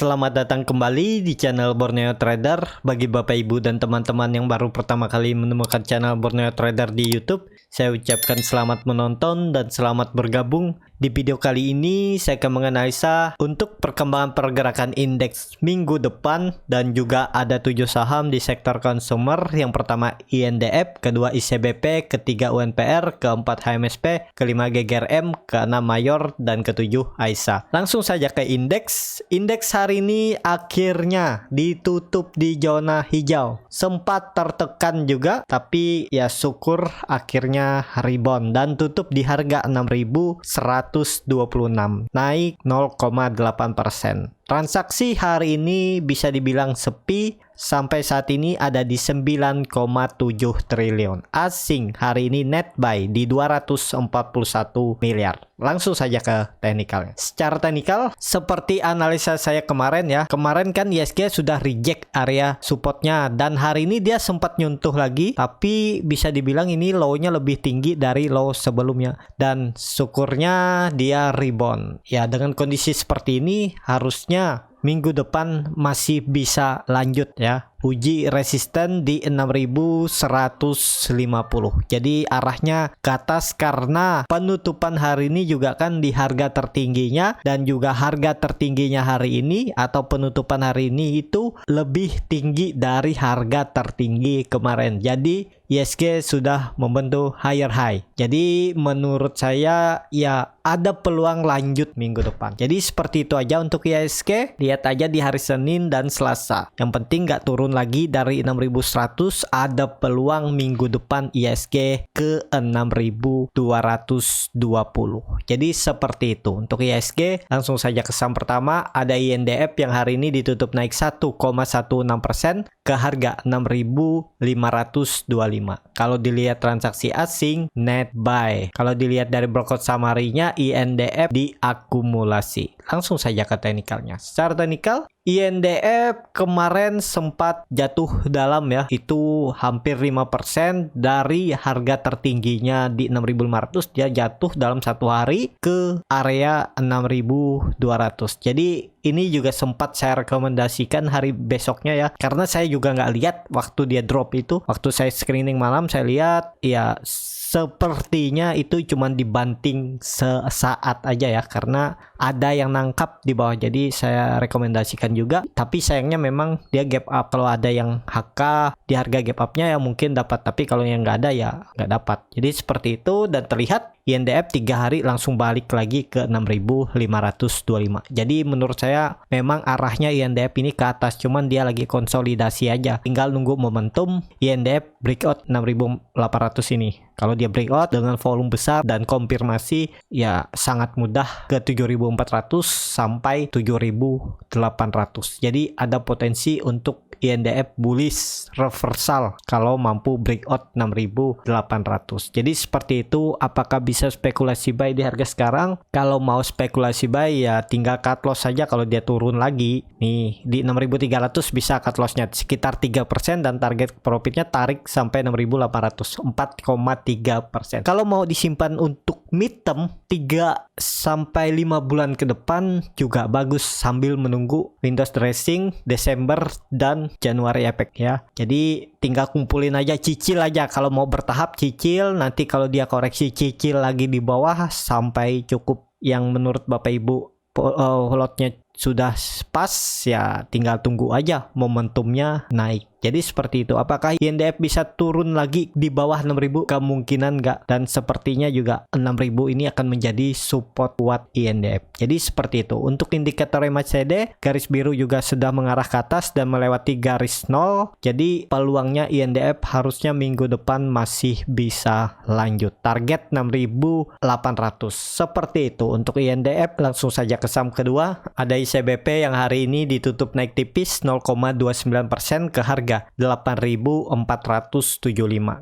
Selamat datang kembali di channel Borneo Trader. Bagi Bapak Ibu dan teman-teman yang baru pertama kali menemukan channel Borneo Trader di YouTube, saya ucapkan selamat menonton dan selamat bergabung. Di video kali ini saya akan menganalisa untuk perkembangan pergerakan indeks minggu depan dan juga ada 7 saham di sektor consumer. Yang pertama INDF, kedua ICBP, ketiga UNPR, keempat HMSP, kelima GGRM, keenam Mayor, dan ketujuh AISA. Langsung saja ke indeks. Indeks hari ini akhirnya ditutup di zona hijau. Sempat tertekan juga, tapi ya syukur akhirnya rebound dan tutup di harga 6.126, naik 0,8%. Transaksi hari ini bisa dibilang sepi, sampai saat ini ada di 9,7 triliun. Asing hari ini net buy di 241 miliar. Langsung saja ke teknikalnya. Secara teknikal, seperti analisa saya kemarin ya. Kemarin kan ISG sudah reject area supportnya dan hari ini dia sempat nyuntuh lagi, tapi bisa dibilang ini low-nya lebih tinggi dari low sebelumnya dan syukurnya dia rebound. Ya, dengan kondisi seperti ini harusnya minggu depan masih bisa lanjut ya. Uji resisten di 6.150. Jadi arahnya ke atas karena penutupan hari ini juga kan di harga tertingginya dan juga harga tertingginya hari ini atau penutupan hari ini itu lebih tinggi dari harga tertinggi kemarin. Jadi ISG sudah membentuk higher high. Jadi menurut saya ya ada peluang lanjut minggu depan. Jadi seperti itu aja untuk ISG. Lihat aja di hari Senin dan Selasa. Yang penting nggak turun lagi dari 6.100, ada peluang minggu depan ISG ke 6.220. Jadi seperti itu untuk ISG. Langsung saja ke saham pertama, ada INDF yang hari ini ditutup naik 1,16% ke harga 6.525. Kalau dilihat transaksi asing net buy. Kalau dilihat dari broker summary-nya INDF diakumulasi. Langsung saja ke teknikalnya. Secara teknikal INDF kemarin sempat jatuh dalam ya, itu hampir 5% dari harga tertingginya di 6.500, dia jatuh dalam satu hari ke area 6.200. Jadi ini juga sempat saya rekomendasikan hari besoknya ya, karena saya juga nggak lihat waktu dia drop itu. Waktu saya screening malam saya lihat ya sepertinya itu cuma dibanting sesaat aja ya, karena ada yang nangkap di bawah. Jadi saya rekomendasikan juga, tapi sayangnya memang dia gap up. Kalau ada yang HK di harga gap upnya ya mungkin dapat, tapi kalau yang nggak ada ya nggak dapat. Jadi seperti itu dan terlihat INDF 3 hari langsung balik lagi ke 6.525. Jadi menurut saya memang arahnya INDF ini ke atas, cuman dia lagi konsolidasi aja. Tinggal nunggu momentum INDF breakout 6.800 ini. Kalau dia breakout dengan volume besar dan konfirmasi ya sangat mudah ke 7.400 sampai 7.800. Jadi ada potensi untuk INDF bullish reversal kalau mampu breakout 6.800. Jadi seperti itu. Apakah bisa spekulasi buy di harga sekarang? Kalau mau spekulasi buy ya tinggal cut loss saja kalau dia turun lagi. Nih di 6.300 bisa cut lossnya sekitar 3% dan target profitnya tarik sampai 6.800, 4,3%. Kalau mau disimpan untuk mid term 3 sampai 5 bulan ke depan juga bagus sambil menunggu Windows dressing Desember dan Januari efek ya. Jadi tinggal kumpulin aja, cicil aja. Kalau mau bertahap cicil, nanti kalau dia koreksi cicil lagi di bawah sampai cukup yang menurut Bapak Ibu lotnya sudah pas ya, tinggal tunggu aja momentumnya naik. Jadi seperti itu. Apakah INDF bisa turun lagi di bawah 6.000? Kemungkinan enggak. Dan sepertinya juga 6.000 ini akan menjadi support buat INDF. Jadi seperti itu. Untuk indikator MACD, garis biru juga sudah mengarah ke atas dan melewati garis 0. Jadi peluangnya INDF harusnya minggu depan masih bisa lanjut. Target 6.800. Seperti itu. Untuk INDF langsung saja ke saham kedua. Ada ICBP yang hari ini ditutup naik tipis 0,29% ke harga 8.475.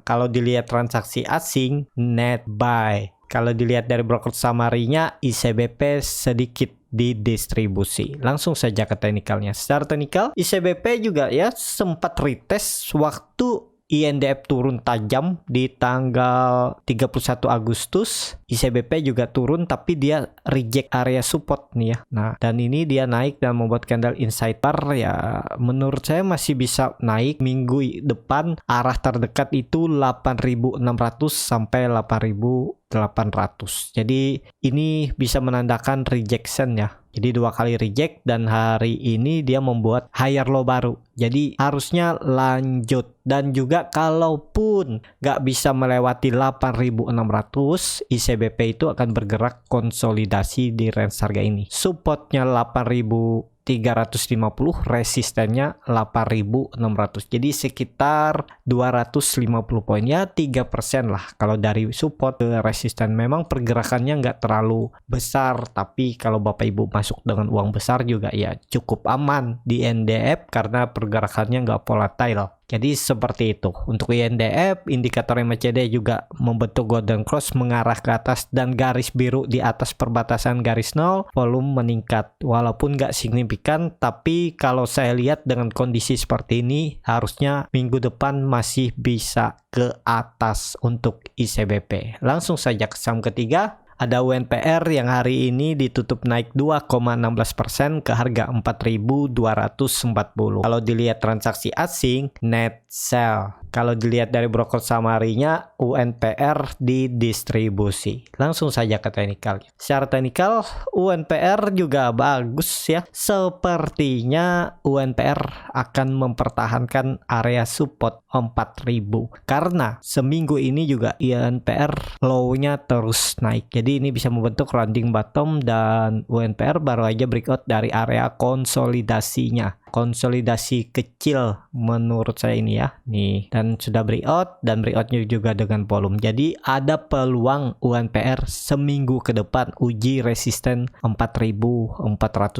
Kalau dilihat transaksi asing net buy. Kalau dilihat dari broker summary-nya ICBP sedikit didistribusi. Langsung saja ke teknikalnya. Secara teknikal ICBP juga ya sempat retest waktu INDF turun tajam di tanggal 31 Agustus. ICBP juga turun tapi dia reject area support nih ya. Nah, dan ini dia naik dan membuat candle inside bar ya. Menurut saya masih bisa naik minggu depan. Arah terdekat itu 8.600 sampai 8.800. Jadi ini bisa menandakan rejection ya. Jadi 2 kali reject dan hari ini dia membuat higher low baru. Jadi harusnya lanjut. Dan juga kalaupun nggak bisa melewati 8.600, ICBP itu akan bergerak konsolidasi di range harga ini. Supportnya 8.350, resistennya 8.600. Jadi sekitar 250 poin ya, 3% lah kalau dari support ke resisten. Memang pergerakannya nggak terlalu besar, tapi kalau Bapak Ibu masuk dengan uang besar juga ya cukup aman di NDF karena pergerakannya nggak volatile. Jadi seperti itu. Untuk INDF, indikator MACD juga membentuk golden cross mengarah ke atas dan garis biru di atas perbatasan garis nol. Volume meningkat walaupun nggak signifikan, tapi kalau saya lihat dengan kondisi seperti ini harusnya minggu depan masih bisa ke atas untuk ICBP. Langsung saja ke saham ketiga. Ada UNPR yang hari ini ditutup naik 2,16% ke harga 4.240. Kalau dilihat transaksi asing, net sell. Kalau dilihat dari broker summary-nya, UNPR didistribusi. Langsung saja ke teknikal. Secara teknikal, UNPR juga bagus ya. Sepertinya UNPR akan mempertahankan area support 4.000. Karena seminggu ini juga UNPR low-nya terus naik. Jadi ini bisa membentuk rounding bottom dan UNPR baru aja breakout dari area konsolidasinya. Konsolidasi kecil menurut saya ini ya. Nih, dan sudah breakout dan breakoutnya juga dengan volume. Jadi ada peluang UNPR seminggu ke depan uji resisten 4.400.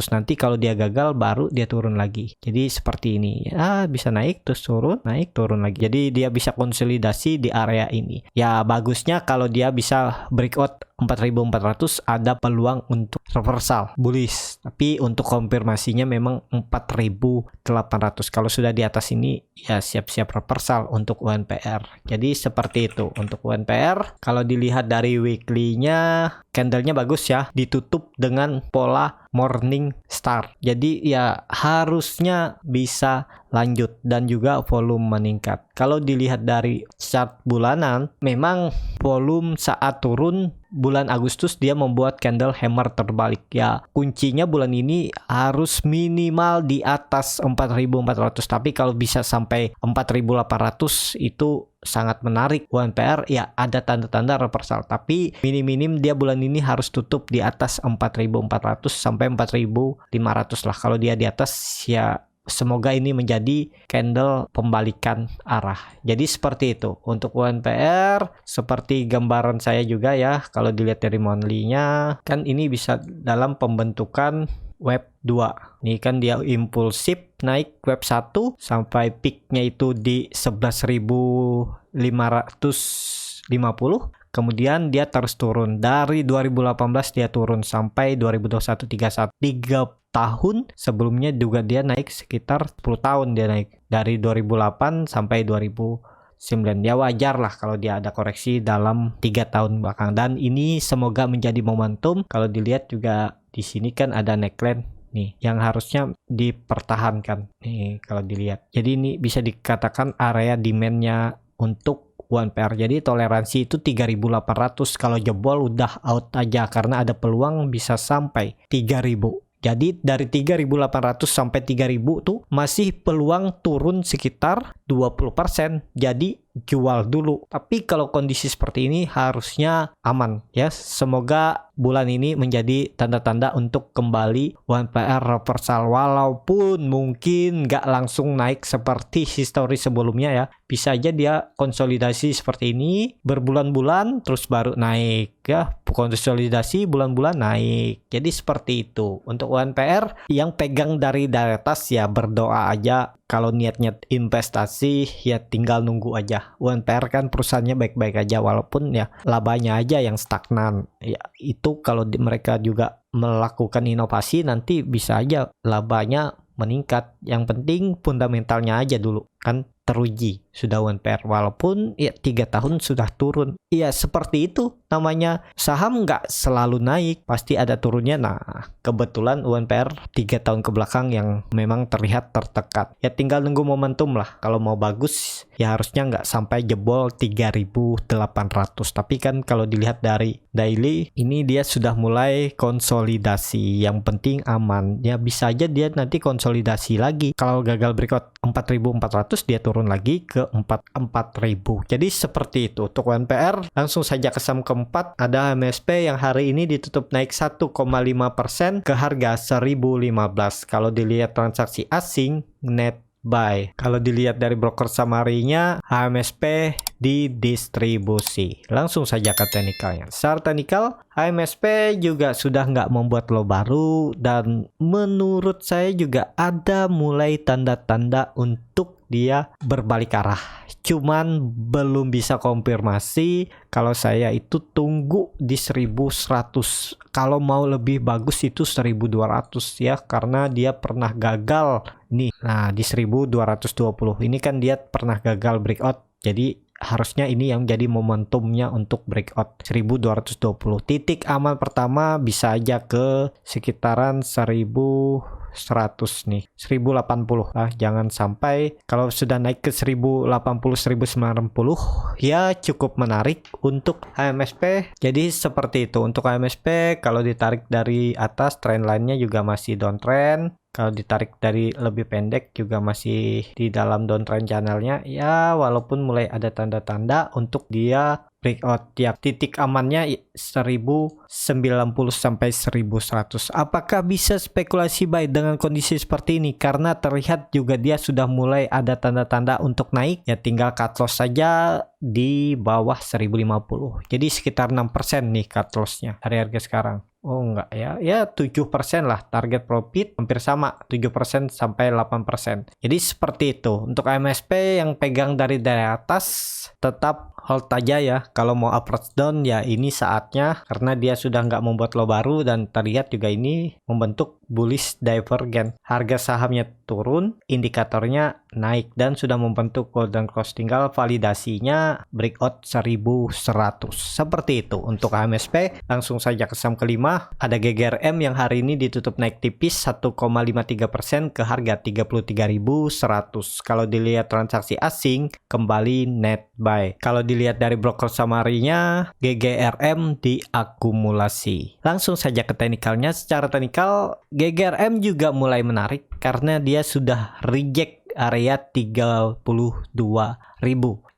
Nanti kalau dia gagal baru dia turun lagi. Jadi seperti ini. Ya, bisa naik terus turun, naik turun lagi. Jadi dia bisa konsolidasi di area ini. Ya bagusnya kalau dia bisa breakout 4.400 ada peluang untuk reversal bullish. Tapi untuk konfirmasinya memang 4.800. Kalau sudah di atas ini ya siap-siap reversal untuk UNPR. Jadi seperti itu untuk UNPR. Kalau dilihat dari weekly-nya, candlenya bagus ya, ditutup dengan pola morning star. Jadi ya harusnya bisa lanjut dan juga volume meningkat. Kalau dilihat dari chart bulanan, memang volume saat turun bulan Agustus dia membuat candle hammer terbalik ya. Kuncinya bulan ini harus minimal di atas 4.400, tapi kalau bisa sampai 4.800 itu sangat menarik. UNPR ya ada tanda-tanda reversal, tapi minim-minim dia bulan ini harus tutup di atas 4.400 sampai 4.500 lah. Kalau dia di atas ya semoga ini menjadi candle pembalikan arah. Jadi seperti itu untuk UNPR. Seperti gambaran saya juga ya, kalau dilihat dari monthly-nya kan ini bisa dalam pembentukan wave 2. Ini kan dia impulsif naik wave 1 sampai peaknya itu di 11.550. Kemudian dia terus turun. Dari 2018 dia turun sampai 2021 3 tahun sebelumnya juga dia naik sekitar 10 tahun dia naik. Dari 2008 sampai 2009. Ya wajar lah kalau dia ada koreksi dalam 3 tahun belakang. Dan ini semoga menjadi momentum. Kalau dilihat juga di sini kan ada neckline nih yang harusnya dipertahankan. Nih kalau dilihat. Jadi ini bisa dikatakan area demand-nya untuk UNPR. Jadi toleransi itu 3.800. Kalau jebol udah out aja karena ada peluang bisa sampai 3.000. Jadi dari 3.800 sampai 3.000 tuh masih peluang turun sekitar 20%. Jadi jual dulu. Tapi kalau kondisi seperti ini harusnya aman ya. Semoga bulan ini menjadi tanda-tanda untuk kembali UNPR reversal, walaupun mungkin nggak langsung naik seperti histori sebelumnya ya. Bisa aja dia konsolidasi seperti ini berbulan-bulan terus baru naik ya. Konsolidasi bulan-bulan naik. Jadi seperti itu. Untuk UNPR yang pegang dari atas ya berdoa aja. Kalau niatnya investasi ya tinggal nunggu aja. UNPR kan perusahaannya baik-baik aja walaupun ya labanya aja yang stagnan. Ya itu kalau mereka juga melakukan inovasi nanti bisa aja labanya meningkat. Yang penting fundamentalnya aja dulu kan teruji, sudah UNPR, walaupun ya 3 tahun sudah turun. Iya seperti itu, namanya saham nggak selalu naik, pasti ada turunnya. Nah kebetulan UNPR 3 tahun ke belakang yang memang terlihat tertekan. Ya tinggal nunggu momentum lah, kalau mau bagus ya harusnya nggak sampai jebol 3.800. Tapi kan kalau dilihat dari daily, ini dia sudah mulai konsolidasi, yang penting aman. Ya bisa aja dia nanti konsolidasi lagi, kalau gagal breakout 4.400 dia turun lagi ke 4.000. Jadi seperti itu untuk UNPR. Langsung saja ke saham keempat, ada HMSP yang hari ini ditutup naik 1,5% ke harga 1015. Kalau dilihat transaksi asing net buy. Kalau dilihat dari broker summary-nya, HMSP didistribusi. Langsung saja ke teknikalnya. Secara teknikal, HMSP juga sudah nggak membuat low baru, dan menurut saya juga ada mulai tanda-tanda untuk dia berbalik arah. Cuman belum bisa konfirmasi. Kalau saya itu tunggu di 1100. Kalau mau lebih bagus itu 1200 ya, karena dia pernah gagal nih. Nah, di 1220 ini kan dia pernah gagal breakout. Jadi harusnya ini yang jadi momentumnya untuk breakout 1220. Titik aman pertama bisa aja ke sekitaran 1100 nih, 1080 lah. Jangan sampai kalau sudah naik ke 1080 1090 ya cukup menarik untuk HMSP. Jadi seperti itu untuk HMSP. Kalau ditarik dari atas, trend line-nya juga masih downtrend. Kalau ditarik dari lebih pendek juga masih di dalam downtrend channelnya ya, walaupun mulai ada tanda-tanda untuk dia breakout. Ya titik amannya 1090 sampai 1100. Apakah bisa spekulasi buy dengan kondisi seperti ini? Karena terlihat juga dia sudah mulai ada tanda-tanda untuk naik, ya tinggal cut loss saja di bawah 1050. Jadi sekitar 6% nih cut lossnya dari harga sekarang. Oh enggak ya, ya 7% lah target profit, hampir sama 7% sampai 8%. Jadi seperti itu. Untuk MSP yang pegang dari atas, tetap hold aja ya. Kalau mau approach down ya ini saatnya, karena dia sudah nggak membuat low baru dan terlihat juga ini membentuk bullish divergence. Harga sahamnya turun, indikatornya naik dan sudah membentuk golden cross, tinggal validasinya breakout 1100. Seperti itu untuk HMSP. Langsung saja ke saham kelima, ada GGRM yang hari ini ditutup naik tipis 1,53% ke harga 33.100. Kalau dilihat transaksi asing kembali net buy. Kalau dilihat dari broker summary-nya, GGRM diakumulasi. Langsung saja ke teknikalnya. Secara teknikal GGRM juga mulai menarik karena dia sudah reject area 32.000.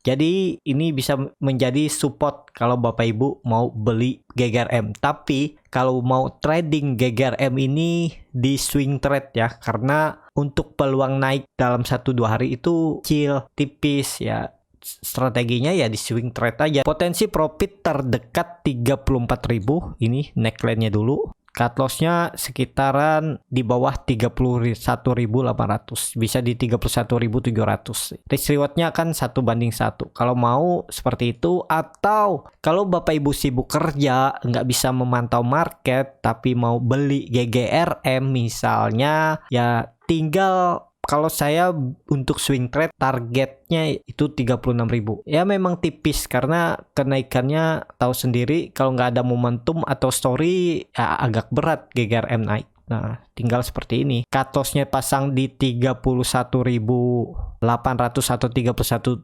Jadi ini bisa menjadi support kalau Bapak Ibu mau beli GGRM. Tapi kalau mau trading GGRM ini di swing trade ya, karena untuk peluang naik dalam 1-2 hari itu kecil, tipis ya. Strateginya ya di swing trade aja. Potensi profit terdekat 34.000. Ini neckline-nya dulu. Cut loss-nya sekitaran di bawah 31.800. Bisa di 31.700. Risk reward-nya kan 1:1. Kalau mau seperti itu, atau kalau Bapak Ibu sibuk kerja, nggak bisa memantau market, tapi mau beli GGRM misalnya, ya tinggal, kalau saya untuk swing trade targetnya itu 36.000. Ya memang tipis karena kenaikannya tahu sendiri, kalau nggak ada momentum atau story ya agak berat GGRM naik. Nah, tinggal seperti ini. Cut loss-nya pasang di 31.800 atau 31.700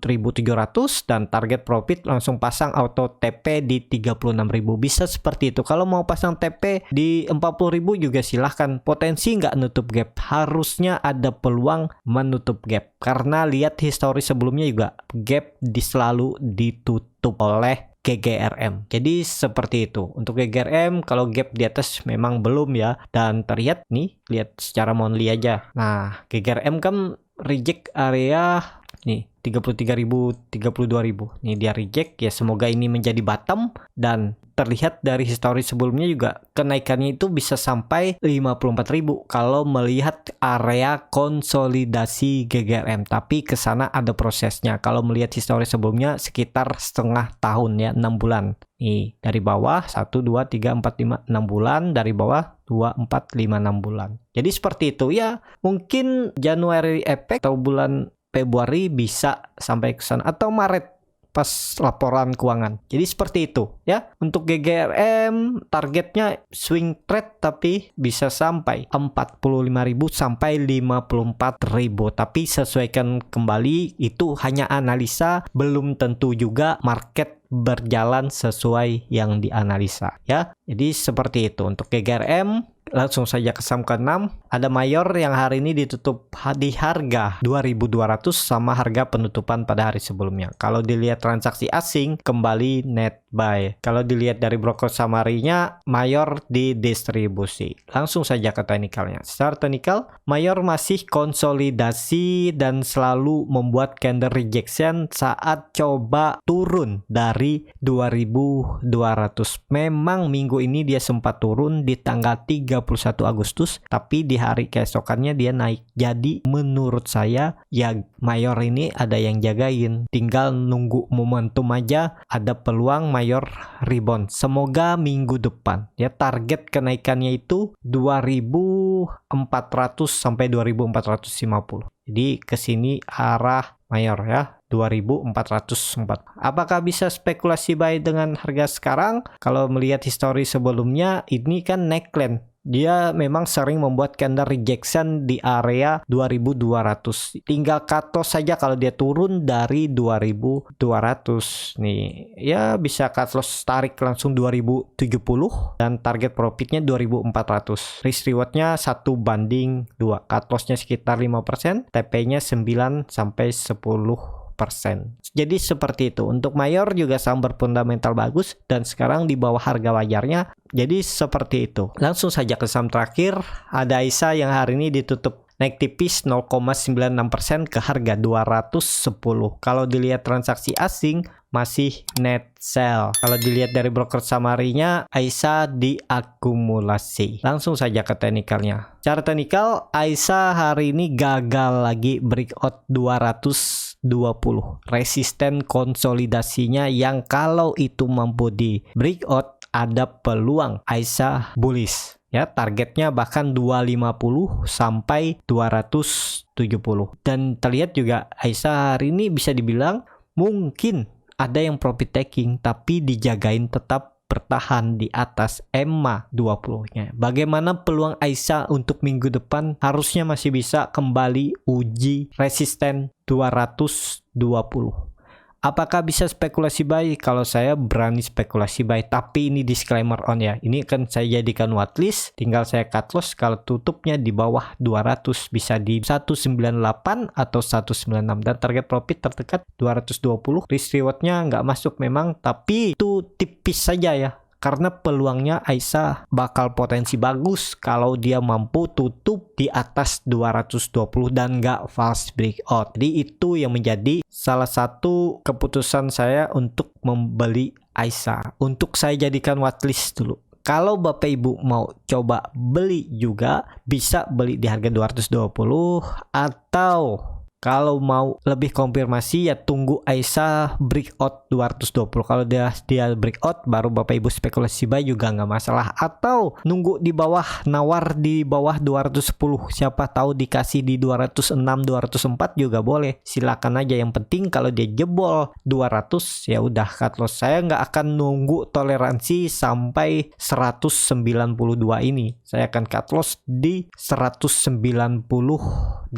dan target profit langsung pasang auto TP di 36.000. Bisa seperti itu. Kalau mau pasang TP di 40.000 juga silahkan. Potensi nggak nutup gap. Harusnya ada peluang menutup gap. Karena lihat histori sebelumnya juga gap selalu ditutup oleh GGRM. Jadi seperti itu. Untuk GGRM kalau gap di atas memang belum ya. Dan terlihat nih, lihat secara monthly aja. Nah, GGRM kan reject area nih 33.000, 32.000. Nih dia reject ya, semoga ini menjadi bottom, dan terlihat dari histori sebelumnya juga kenaikannya itu bisa sampai 54.000 kalau melihat area konsolidasi GGRM. Tapi ke sana ada prosesnya. Kalau melihat histori sebelumnya sekitar setengah tahun ya, 6 bulan. Nih, dari bawah 1 2 3 4 5 6 bulan, dari bawah 2 4 5 6 bulan. Jadi seperti itu ya. Mungkin January effect atau bulan Februari bisa sampai ke sana atau Maret pas laporan keuangan. Jadi seperti itu ya. Untuk GGRM targetnya swing trade tapi bisa sampai 45.000 sampai 54.000. Tapi sesuaikan kembali, itu hanya analisa, belum tentu juga market berjalan sesuai yang dianalisa ya. Jadi seperti itu untuk GGRM. Langsung saja ke saham ke-6, ada Mayor yang hari ini ditutup di harga 2.200 sama harga penutupan pada hari sebelumnya. Kalau dilihat transaksi asing kembali net buy. Kalau dilihat dari broker summary-nya, Mayor didistribusi. Langsung saja ke teknikalnya. Secara teknikal, Mayor masih konsolidasi dan selalu membuat candle rejection saat coba turun dari 2.200. Memang minggu ini dia sempat turun di tanggal 31 Agustus, tapi di hari keesokannya dia naik. Jadi menurut saya ya Mayor ini ada yang jagain, tinggal nunggu momentum aja, ada peluang Mayor rebound. Semoga minggu depan ya, target kenaikannya itu 2.400 sampai 2.450. Jadi ke sini arah Mayor ya, 2.404. Apakah bisa spekulasi buy dengan harga sekarang? Kalau melihat histori sebelumnya, ini kan neckline. Dia memang sering membuat candle rejection di area 2.200. Tinggal cut loss saja kalau dia turun dari 2.200 nih. Ya bisa cut loss tarik langsung 2.070 dan target profitnya 2.400. Risk rewardnya 1:2. Cut lossnya sekitar 5%, TP-nya 9 sampai 10%. Jadi seperti itu. Untuk Mayor juga saham berfundamental bagus dan sekarang di bawah harga wajarnya. Jadi seperti itu. Langsung saja ke saham terakhir, ada AISA yang hari ini ditutup naik tipis 0,96% ke harga 210. Kalau dilihat transaksi asing masih net sell. Kalau dilihat dari broker summary-nya, AISA diakumulasi. Langsung saja ke teknikalnya. Cara teknikal, AISA hari ini gagal lagi breakout 220. Resisten konsolidasinya yang kalau itu mampu di breakout, ada peluang AISA bullish. Ya, targetnya bahkan 250 sampai 270. Dan terlihat juga AISA hari ini bisa dibilang mungkin ada yang profit taking tapi dijagain tetap bertahan di atas EMA 20-nya. Bagaimana peluang AISA untuk minggu depan? Harusnya masih bisa kembali uji resisten 220. Apakah bisa spekulasi buy? Kalau saya berani spekulasi buy, tapi ini disclaimer on ya. Ini kan saya jadikan watchlist, tinggal saya cut loss kalau tutupnya di bawah 200, bisa di 198 atau 196 dan target profit terdekat 220. Risk rewardnya nggak masuk memang, tapi itu tipis saja ya. Karena peluangnya AISA bakal potensi bagus kalau dia mampu tutup di atas 220 dan nggak false breakout. Jadi itu yang menjadi salah satu keputusan saya untuk membeli AISA. Untuk saya jadikan watchlist dulu. Kalau Bapak Ibu mau coba beli juga, bisa beli di harga 220 atau kalau mau lebih konfirmasi ya tunggu AISA breakout 220. Kalau dia breakout baru Bapak Ibu spekulasi buy juga nggak masalah. Atau nunggu di bawah, nawar di bawah 210. Siapa tahu dikasih di 206, 204 juga boleh. Silakan aja, yang penting kalau dia jebol 200 ya udah cut loss. Saya nggak akan nunggu toleransi sampai 192 ini. Saya akan cut loss di 198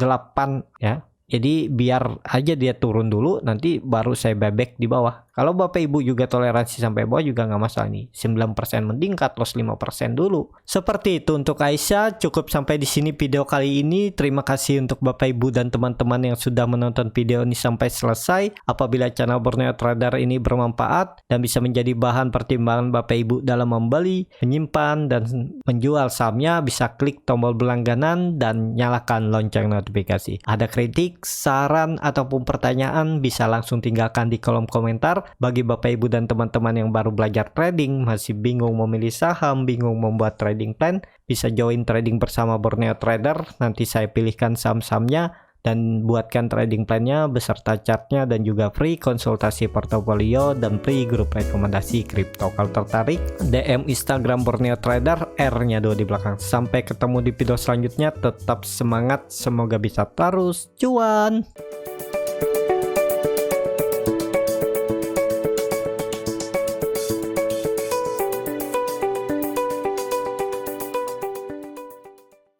ya. Jadi biar aja dia turun dulu, nanti baru saya buyback di bawah. Kalau Bapak Ibu juga toleransi sampai bawah juga nggak masalah nih. 9% mending cut loss 5% dulu. Seperti itu untuk AISA. Cukup sampai di sini video kali ini. Terima kasih untuk Bapak Ibu dan teman-teman yang sudah menonton video ini sampai selesai. Apabila channel Borneo Trader ini bermanfaat dan bisa menjadi bahan pertimbangan Bapak Ibu dalam membeli, menyimpan, dan menjual sahamnya, bisa klik tombol berlangganan dan nyalakan lonceng notifikasi. Ada kritik, saran, ataupun pertanyaan bisa langsung tinggalkan di kolom komentar. Bagi Bapak Ibu dan teman-teman yang baru belajar trading, masih bingung memilih saham, bingung membuat trading plan, bisa join trading bersama Borneo Trader. Nanti saya pilihkan saham-sahamnya dan buatkan trading plannya beserta chartnya, dan juga free konsultasi portofolio dan free grup rekomendasi kripto. Kalau tertarik, DM Instagram Borneo Trader, R-nya 2 di belakang. Sampai ketemu di video selanjutnya, tetap semangat, semoga bisa terus cuan.